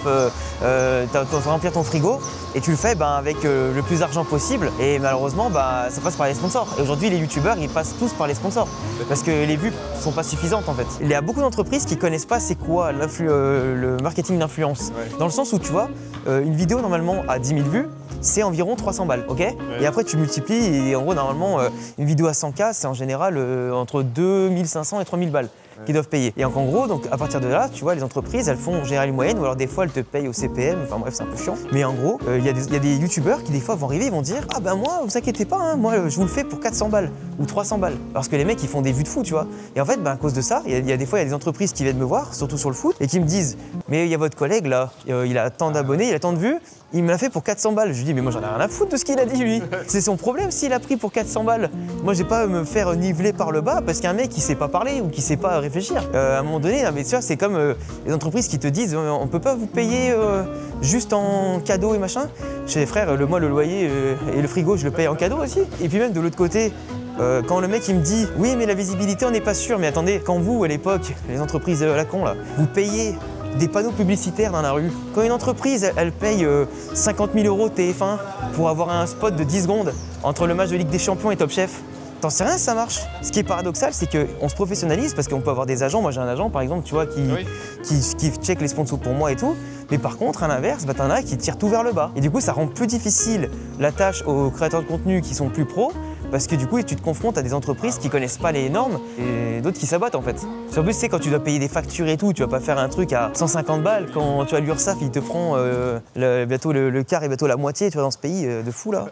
remplir ton frigo, et tu le fais avec le plus d'argent possible, et malheureusement ça passe par les sponsors. Et aujourd'hui les youtubeurs ils passent tous par les sponsors, parce que les vues sont pas suffisantes en fait. Il y a beaucoup d'entreprises qui connaissent pas c'est quoi le marketing d'influence, dans le sens où tu vois, une vidéo normalement à 10 000 vues, c'est environ 300 balles, ok? Et après tu multiplies, et en gros normalement une vidéo à 100K c'est en général entre 2500 et 3000 balles qui doivent payer. Et en gros, donc à partir de là, tu vois, les entreprises, elles font en général une moyenne, ou alors des fois elles te payent au CPM, enfin bref, c'est un peu chiant. Mais en gros, il y a des youtubeurs qui des fois vont arriver, ils vont dire « Ah ben moi, vous inquiétez pas, hein, moi je vous le fais pour 400 balles ou 300 balles. » Parce que les mecs, ils font des vues de fou, tu vois. Et en fait, à cause de ça, il y a des fois, il y a des entreprises qui viennent me voir, surtout sur le foot, et qui me disent « Mais il y a votre collègue là, il a tant d'abonnés, il a tant de vues, il me l'a fait pour 400 balles. » Je lui dis « Mais moi j'en ai rien à foutre de ce qu'il a dit lui. C'est son problème s'il a pris pour 400 balles. Moi j'ai pas à me faire niveler par le bas parce qu'un mec qui sait pas parler ou qui sait pas réfléchir. À un moment donné, mais tu vois, c'est comme les entreprises qui te disent on peut pas vous payer juste en cadeau et machin. Chez les frères, moi le loyer et le frigo, je le paye en cadeau aussi. Et puis même de l'autre côté, quand le mec il me dit oui mais la visibilité on n'est pas sûr, mais attendez, quand vous à l'époque, les entreprises à la con là, vous payez des panneaux publicitaires dans la rue. Quand une entreprise, elle paye 50 000 € TF1 pour avoir un spot de 10 secondes entre le match de Ligue des Champions et Top Chef, t'en sais rien si ça marche. Ce qui est paradoxal, c'est qu'on se professionnalise parce qu'on peut avoir des agents. Moi j'ai un agent par exemple, tu vois, qui check les sponsors pour moi et tout. Mais par contre, à l'inverse, t'en as qui tirent tout vers le bas. Et du coup, ça rend plus difficile la tâche aux créateurs de contenu qui sont plus pros. Parce que du coup, tu te confrontes à des entreprises qui connaissent pas les normes et d'autres qui sabotent en fait. En plus, tu sais, quand tu dois payer des factures et tout, tu vas pas faire un truc à 150 balles quand tu as l'URSSAF, il te prend bientôt le quart et bientôt la moitié, tu vois, dans ce pays de fou là.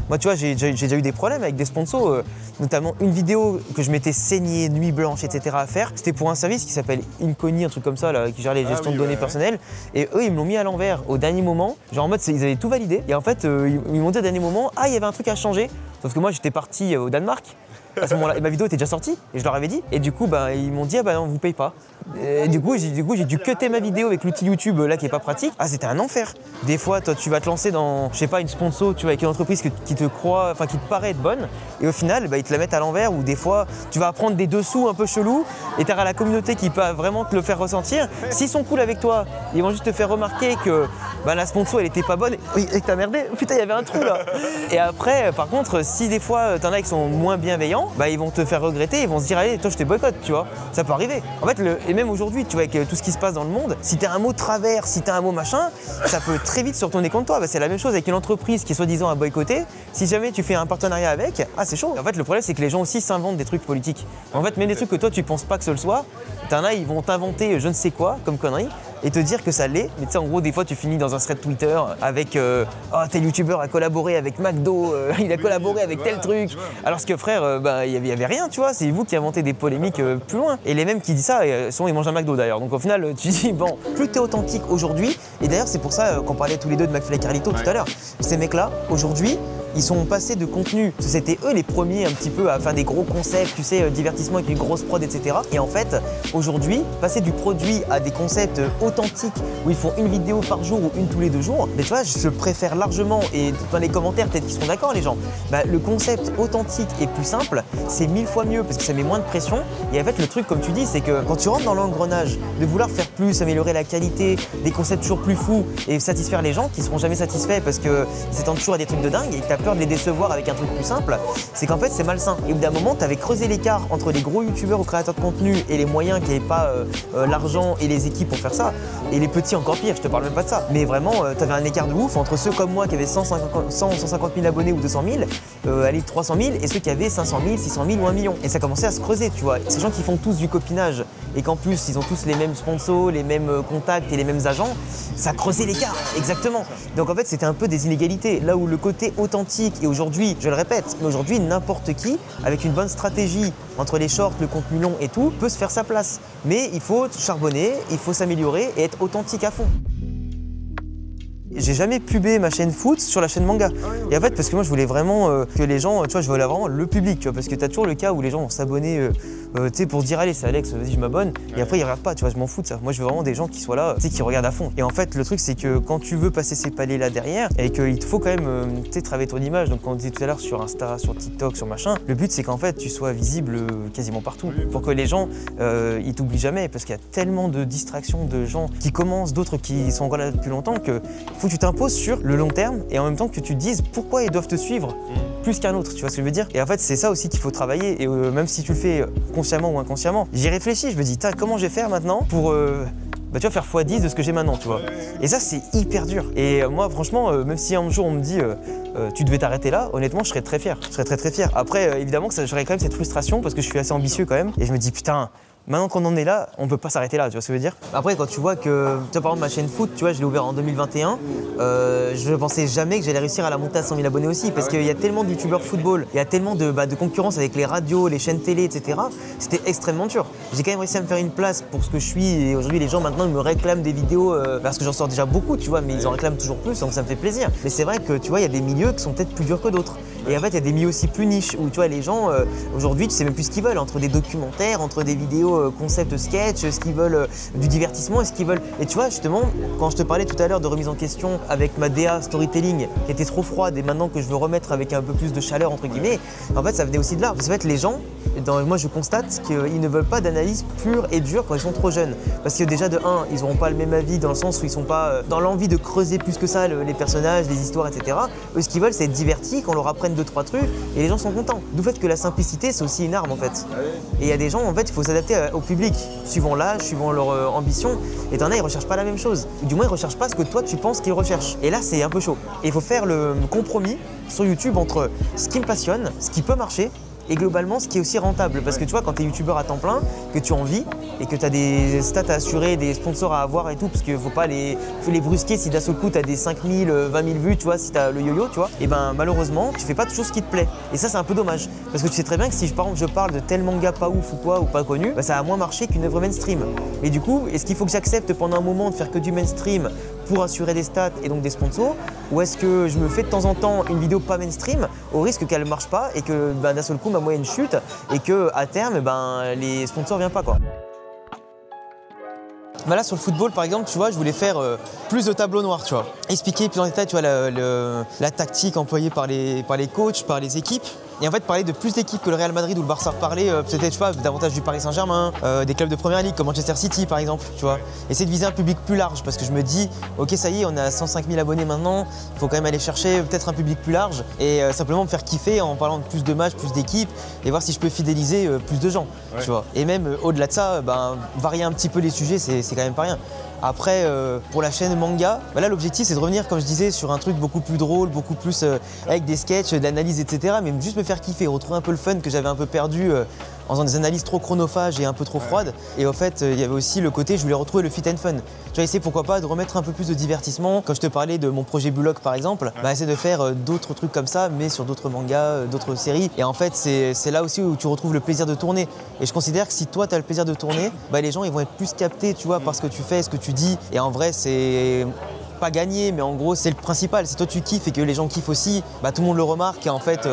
Moi, tu vois, j'ai déjà eu des problèmes avec des sponsors, notamment une vidéo que je m'étais saigné, nuit blanche, etc. à faire. C'était pour un service qui s'appelle Inconi, un truc comme ça, là, qui gère les gestions de données personnelles. Et eux, ils me l'ont mis à l'envers au dernier moment, genre en mode, ils avaient tout validé. Et en fait, ils m'ont dit au dernier moment, ah, il y avait un truc à changer. Sauf que moi, j'étais parti au Danemark. À ce moment-là, ma vidéo était déjà sortie et je leur avais dit. Et du coup, ils m'ont dit, ah bah non, on vous paye pas. Et du coup, j'ai dû cutter ma vidéo avec l'outil YouTube là qui est pas pratique. Ah, c'était un enfer. Des fois, toi, tu vas te lancer dans, je sais pas, une sponsor, tu vois, avec une entreprise qui te croit, enfin qui te paraît être bonne. Et au final, ils te la mettent à l'envers. Ou des fois, tu vas apprendre des dessous un peu chelous et t'auras la communauté qui peut vraiment te le faire ressentir. S'ils sont cool avec toi, ils vont juste te faire remarquer que la sponsor, elle était pas bonne et que t'as merdé. Putain, il y avait un trou là. Et après, par contre, si des fois, t'en as qui sont moins bienveillants, ils vont te faire regretter, ils vont se dire allez toi je te boycotte, tu vois, ça peut arriver. En fait, et même aujourd'hui, tu vois, avec tout ce qui se passe dans le monde, si t'as un mot travers, si t'as un mot machin, ça peut très vite se retourner contre toi. C'est la même chose avec une entreprise qui est soi-disant à boycotter. Si jamais tu fais un partenariat avec, c'est chaud. En fait, le problème c'est que les gens aussi s'inventent des trucs politiques. En fait, même des trucs que toi tu penses pas que ce le soit, t'en as, ils vont t'inventer je ne sais quoi comme connerie et te dire que ça l'est. Mais tu sais, en gros, des fois tu finis dans un thread Twitter avec tel youtubeur a collaboré avec McDo, il a collaboré avec tel truc. Alors que frère, il y avait rien, tu vois, c'est vous qui inventez des polémiques plus loin. Et les mêmes qui disent ça, souvent ils mangent un McDo d'ailleurs. Donc au final, tu dis, bon, plus t'es authentique aujourd'hui, et d'ailleurs c'est pour ça qu'on parlait tous les deux de McFly et Carlito tout à l'heure. Ces mecs-là, aujourd'hui, ils sont passés de contenu, c'était eux les premiers un petit peu à faire des gros concepts, tu sais, divertissement avec une grosse prod, etc. Et en fait, aujourd'hui, passer du produit à des concepts authentiques où ils font une vidéo par jour ou une tous les 2 jours, mais tu vois, je préfère largement, et dans les commentaires, peut-être qu'ils seront d'accord les gens, le concept authentique et plus simple, c'est 1000 fois mieux parce que ça met moins de pression. Et en fait, le truc, comme tu dis, c'est que quand tu rentres dans l'engrenage de vouloir faire plus, améliorer la qualité, des concepts toujours plus fous et satisfaire les gens qui seront jamais satisfaits parce qu'ils s'attendent toujours à des trucs de dingue et que t'as peur de les décevoir avec un truc plus simple, c'est qu'en fait c'est malsain. Et au bout d'un moment, tu avais creusé l'écart entre les gros youtubeurs ou créateurs de contenu et les moyens qui n'avaient pas l'argent et les équipes pour faire ça, et les petits encore pire, je te parle même pas de ça. Mais vraiment, tu avais un écart de ouf entre ceux comme moi qui avaient 150 000 abonnés ou 200 000, allez 300 000, et ceux qui avaient 500 000, 600 000 ou 1 million. Et ça commençait à se creuser, tu vois. Ces gens qui font tous du copinage et qu'en plus ils ont tous les mêmes sponsors, les mêmes contacts et les mêmes agents, ça creusait l'écart, exactement. Donc en fait, c'était un peu des inégalités. Là où le côté authentique, et aujourd'hui, je le répète, mais aujourd'hui, n'importe qui, avec une bonne stratégie entre les shorts, le contenu long et tout, peut se faire sa place. Mais il faut charbonner, il faut s'améliorer et être authentique à fond. J'ai jamais pubé ma chaîne foot sur la chaîne manga. Et en fait, parce que moi, je voulais vraiment que les gens, tu vois, je voulais vraiment le public, tu vois, parce que t'as toujours le cas où les gens vont s'abonner, tu sais, pour se dire, allez, c'est Alex, vas-y, je m'abonne. Et après, ils regardent pas, tu vois, je m'en fous de ça. Moi, je veux vraiment des gens qui soient là, tu sais, qui regardent à fond. Et en fait, le truc, c'est que quand tu veux passer ces paliers-là derrière, et qu'il te faut quand même, tu sais, travailler ton image. Donc, quand on disait tout à l'heure sur Insta, sur TikTok, sur machin, le but, c'est qu'en fait, tu sois visible quasiment partout. Pour que les gens, ils t'oublient jamais, parce qu'il y a tellement de distractions de gens qui commencent, d'autres qui sont encore là depuis longtemps, que faut que tu t'imposes sur le long terme et en même temps que tu te dises pourquoi ils doivent te suivre plus qu'un autre, tu vois ce que je veux dire? Et en fait, c'est ça aussi qu'il faut travailler, et même si tu le fais consciemment ou inconsciemment, j'y réfléchis, je me dis, comment je vais faire maintenant pour tu vois, faire x10 de ce que j'ai maintenant, tu vois. Et ça, c'est hyper dur. Et moi, franchement, même si un jour on me dit tu devais t'arrêter là, honnêtement, je serais très fier. Je serais très très fier. Après, évidemment, j'aurais quand même cette frustration parce que je suis assez ambitieux quand même. Et je me dis, putain, maintenant qu'on en est là, on peut pas s'arrêter là, tu vois ce que je veux dire? Après, quand tu vois que, tu vois, par exemple, ma chaîne foot, tu vois, je l'ai ouvert en 2021, je pensais jamais que j'allais réussir à la monter à 100 000 abonnés aussi, parce qu'il y a tellement de youtubeurs football, il y a tellement de concurrence avec les radios, les chaînes télé, etc. C'était extrêmement dur. J'ai quand même réussi à me faire une place pour ce que je suis, et aujourd'hui, les gens maintenant ils me réclament des vidéos, parce que j'en sors déjà beaucoup, tu vois, mais ils en réclament toujours plus, donc ça me fait plaisir. Mais c'est vrai que, tu vois, il y a des milieux qui sont peut-être plus durs que d'autres. Et en fait, il y a des milieux aussi plus niches où tu vois, les gens, aujourd'hui, tu sais même plus ce qu'ils veulent, entre des documentaires, entre des vidéos concept sketch, ce qu'ils veulent du divertissement et ce qu'ils veulent. Et tu vois, justement, quand je te parlais tout à l'heure de remise en question avec ma DA storytelling qui était trop froide et maintenant que je veux remettre avec un peu plus de chaleur, entre guillemets, en fait, ça venait aussi de là. Parce qu'en fait, les gens, moi je constate qu'ils ne veulent pas d'analyse pure et dure quand ils sont trop jeunes. Parce que déjà, de 1, ils n'auront pas le même avis dans le sens où ils sont pas dans l'envie de creuser plus que ça les personnages, les histoires, etc. Eux, ce qu'ils veulent, c'est être divertis, qu'on leur apprenne 2-3 trucs et les gens sont contents. D'où fait que la simplicité, c'est aussi une arme en fait. Et il y a des gens, en fait, il faut s'adapter au public, suivant l'âge, suivant leur ambition. Et t'en as, ils recherchent pas la même chose. Ou du moins, ils recherchent pas ce que toi, tu penses qu'ils recherchent. Et là, c'est un peu chaud. Et il faut faire le compromis sur YouTube entre ce qui me passionne, ce qui peut marcher, et globalement ce qui est aussi rentable. Parce que tu vois, quand tu es youtubeur à temps plein, que tu en vis et que tu as des stats à assurer, des sponsors à avoir et tout, parce qu'il ne faut pas les brusquer si d'un seul coup tu as des 5 000, 20 000 vues, tu vois, si tu as le yo-yo, tu vois, et ben malheureusement, tu fais pas toujours ce qui te plaît. Et ça, c'est un peu dommage. Parce que tu sais très bien que si par exemple je parle de tel manga pas ouf ou quoi, ou pas connu, bah, ça a moins marché qu'une œuvre mainstream. Et du coup, est-ce qu'il faut que j'accepte pendant un moment de faire que du mainstream pour assurer des stats et donc des sponsors, ou est-ce que je me fais de temps en temps une vidéo pas mainstream au risque qu'elle ne marche pas et que ben, d'un seul coup ma moyenne chute et que à terme ben, les sponsors ne viennent pas quoi. Bah là sur le football par exemple, tu vois, je voulais faire plus de tableau noir, tu vois. Expliquer plus en détail, tu vois, la tactique employée par les coachs, par les équipes. Et en fait, parler de plus d'équipes que le Real Madrid ou le Barça. Parler peut-être, tu vois, davantage du Paris Saint-Germain, des clubs de première ligue comme Manchester City par exemple, tu vois. Essayer de viser un public plus large parce que je me dis, ok, ça y est, on a 105 000 abonnés maintenant, il faut quand même aller chercher peut-être un public plus large et simplement me faire kiffer en parlant de plus de matchs, plus d'équipes et voir si je peux fidéliser plus de gens, tu vois. Et même au-delà de ça, ben, varier un petit peu les sujets, c'est quand même pas rien. Après, pour la chaîne manga, bah là l'objectif c'est de revenir, comme je disais, sur un truc beaucoup plus drôle, beaucoup plus avec des sketchs, de l'analyse, etc. Mais juste me faire kiffer, retrouver un peu le fun que j'avais un peu perdu en faisant des analyses trop chronophages et un peu trop froides. Et au fait, il y avait aussi le côté, je voulais retrouver le fit and fun. Tu vois, essayer pourquoi pas de remettre un peu plus de divertissement. Quand je te parlais de mon projet Bullock par exemple, bah, essayer de faire d'autres trucs comme ça, mais sur d'autres mangas, d'autres séries. Et en fait, c'est là aussi où tu retrouves le plaisir de tourner. Et je considère que si toi, tu as le plaisir de tourner, bah, les gens ils vont être plus captés, tu vois, par ce que tu fais, ce que tu dis. Et en vrai, c'est pas gagné, mais en gros, c'est le principal. Si toi tu kiffes et que les gens kiffent aussi, bah, tout le monde le remarque et en fait,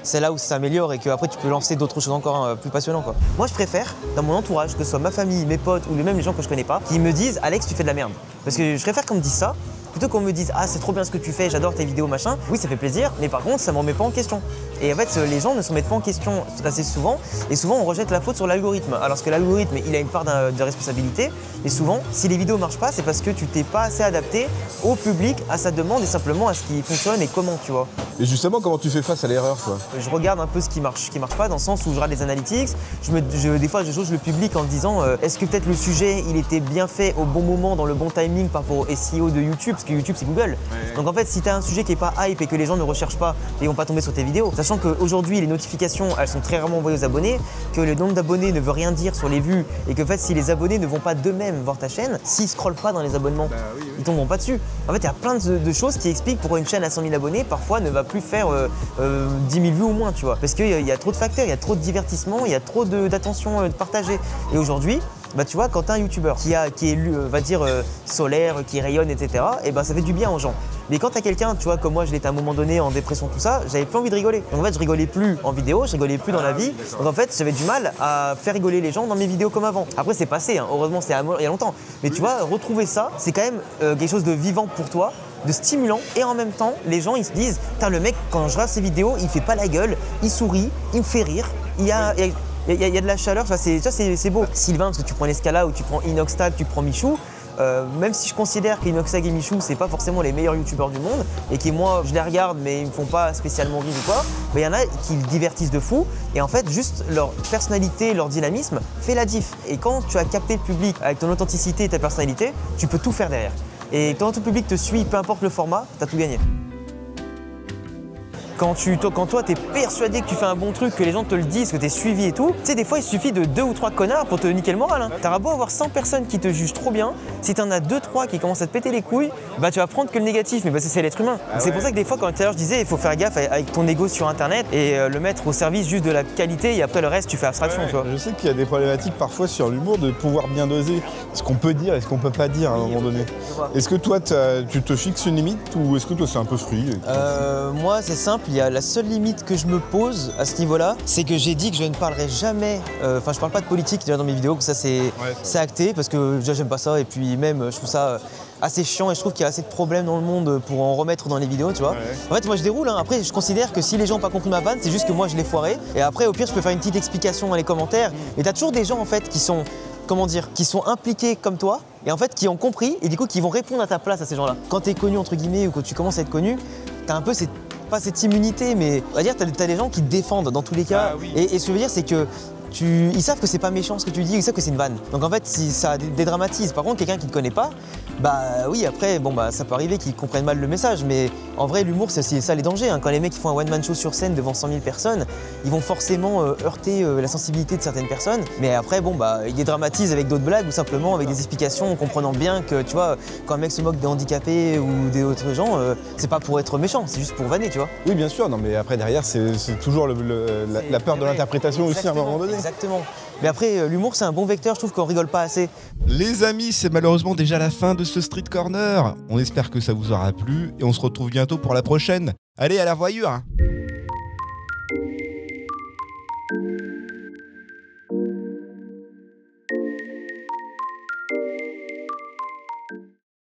c'est là où ça s'améliore et qu'après tu peux lancer d'autres choses encore plus passionnantes, quoi. Moi, je préfère, dans mon entourage, que ce soit ma famille, mes potes ou même les gens que je connais pas, qui me disent « Alex, tu fais de la merde ». Parce que je préfère qu'on me dise ça, plutôt qu'on me dise « Ah, c'est trop bien ce que tu fais, j'adore tes vidéos, machin ». Oui, ça fait plaisir, mais par contre, ça ne me remet pas en question. Et en fait, les gens ne se mettent pas en question assez souvent, et souvent on rejette la faute sur l'algorithme. Alors que l'algorithme, il a une part de responsabilité, et souvent, si les vidéos ne marchent pas, c'est parce que tu t'es pas assez adapté au public, à sa demande et simplement à ce qui fonctionne et comment, tu vois. Et justement, comment tu fais face à l'erreur, toi? Je regarde un peu ce qui marche pas, dans le sens où je regarde les analytics. Des fois, je jauge le public en me disant est-ce que peut-être le sujet, il était bien fait au bon moment, dans le bon timing par rapport au SEO de YouTube, parce que YouTube, c'est Google. Ouais. Donc en fait, si tu as un sujet qui n'est pas hype et que les gens ne recherchent pas, ils vont pas tomber sur tes vidéos. Sachant qu'aujourd'hui, les notifications, elles sont très rarement envoyées aux abonnés, que le nombre d'abonnés ne veut rien dire sur les vues, et que en fait, si les abonnés ne vont pas d'eux-mêmes voir ta chaîne, s'ils scrollent pas dans les abonnements, ils tomberont pas dessus. En fait, il y a plein de choses qui expliquent pourquoi une chaîne à 100 000 abonnés, parfois, ne va plus faire 10 000 vues ou moins, tu vois. Parce qu'il y a trop de facteurs, il y a trop de divertissement, il y a trop d'attention partagée. Et aujourd'hui, bah tu vois, quand t'es un youtubeur qui est va dire solaire, qui rayonne, etc., et ben ça fait du bien aux gens. Mais quand t'as quelqu'un, tu vois, comme moi je l'étais à un moment donné en dépression, tout ça, j'avais plus envie de rigoler. Donc en fait, je rigolais plus en vidéo, je rigolais plus dans la vie. Donc en fait, j'avais du mal à faire rigoler les gens dans mes vidéos comme avant. Après, c'est passé, hein. Heureusement, c'était il y a longtemps. Mais tu vois, retrouver ça, c'est quand même quelque chose de vivant pour toi, de stimulant, et en même temps, les gens ils se disent, putain, le mec, quand je regarde ses vidéos, il fait pas la gueule, il sourit, il me fait rire, il y a de la chaleur, c'est beau. Sylvain, parce que tu prends Nescala ou tu prends Inoxtag, tu prends Michou, même si je considère qu'Inoxtag et Michou, c'est pas forcément les meilleurs youtubeurs du monde, et qui moi, je les regarde, mais ils me font pas spécialement rire ou quoi, mais il y en a qui le divertissent de fou, et en fait, juste leur personnalité, leur dynamisme fait la diff. Et quand tu as capté le public avec ton authenticité et ta personnalité, tu peux tout faire derrière. Et quand ton public te suit, peu importe le format, t'as tout gagné. Quand toi, t'es persuadé que tu fais un bon truc, que les gens te le disent, que t'es suivi et tout, tu sais, des fois, il suffit de 2 ou 3 connards pour te niquer le moral. Hein. T'auras beau avoir 100 personnes qui te jugent trop bien, si t'en as 2-3 qui commencent à te péter les couilles, bah tu vas prendre que le négatif, mais bah, c'est l'être humain. C'est pour ça que des fois, quand tout à l'heure je disais, il faut faire gaffe avec ton ego sur Internet et le mettre au service juste de la qualité, et après le reste, tu fais abstraction. Tu vois. Je sais qu'il y a des problématiques parfois sur l'humour de pouvoir bien doser ce qu'on peut dire et ce qu'on peut pas dire à un moment donné. Est-ce que toi, tu te fixes une limite ou est-ce que toi, c'est un peu free? Moi, c'est simple. il y a la seule limite que je me pose à ce niveau-là, c'est que j'ai dit que je ne parlerai jamais, enfin je parle pas de politique déjà dans mes vidéos, que ça c'est acté, parce que déjà j'aime pas ça, et puis même je trouve ça assez chiant, et je trouve qu'il y a assez de problèmes dans le monde pour en remettre dans les vidéos, tu vois. En fait moi je déroule, hein. Après je considère que si les gens n'ont pas compris ma vanne, c'est juste que moi je l'ai foiré, et après au pire je peux faire une petite explication dans les commentaires, et t'as toujours des gens en fait qui sont, comment dire, qui sont impliqués comme toi, et en fait qui ont compris, et du coup qui vont répondre à ta place à ces gens-là. Quand t'es connu entre guillemets, ou quand tu commences à être connu, t'as un peu cette, pas cette immunité, mais on va dire t'as des gens qui te défendent dans tous les cas, et ce que je veux dire c'est que ils savent que c'est pas méchant ce que tu dis, ils savent que c'est une vanne. Donc en fait, si ça dédramatise. Par contre, quelqu'un qui ne te connaît pas, bah oui, après, bon bah ça peut arriver qu'ils comprennent mal le message, mais en vrai, l'humour, c'est ça les dangers. Hein. Quand les mecs font un one-man show sur scène devant 100 000 personnes, ils vont forcément heurter la sensibilité de certaines personnes. Mais après, bon bah ils dédramatisent avec d'autres blagues ou simplement avec des explications, en comprenant bien que tu vois, quand un mec se moque des handicapés ou des autres gens, c'est pas pour être méchant, c'est juste pour vanner, tu vois. Oui, bien sûr. Non, mais après derrière, c'est toujours la peur de l'interprétation aussi à un moment donné. Exactement. Mais après, l'humour, c'est un bon vecteur, je trouve qu'on rigole pas assez. Les amis, c'est malheureusement déjà la fin de ce Street Corner. On espère que ça vous aura plu et on se retrouve bientôt pour la prochaine. Allez, à la revoyure!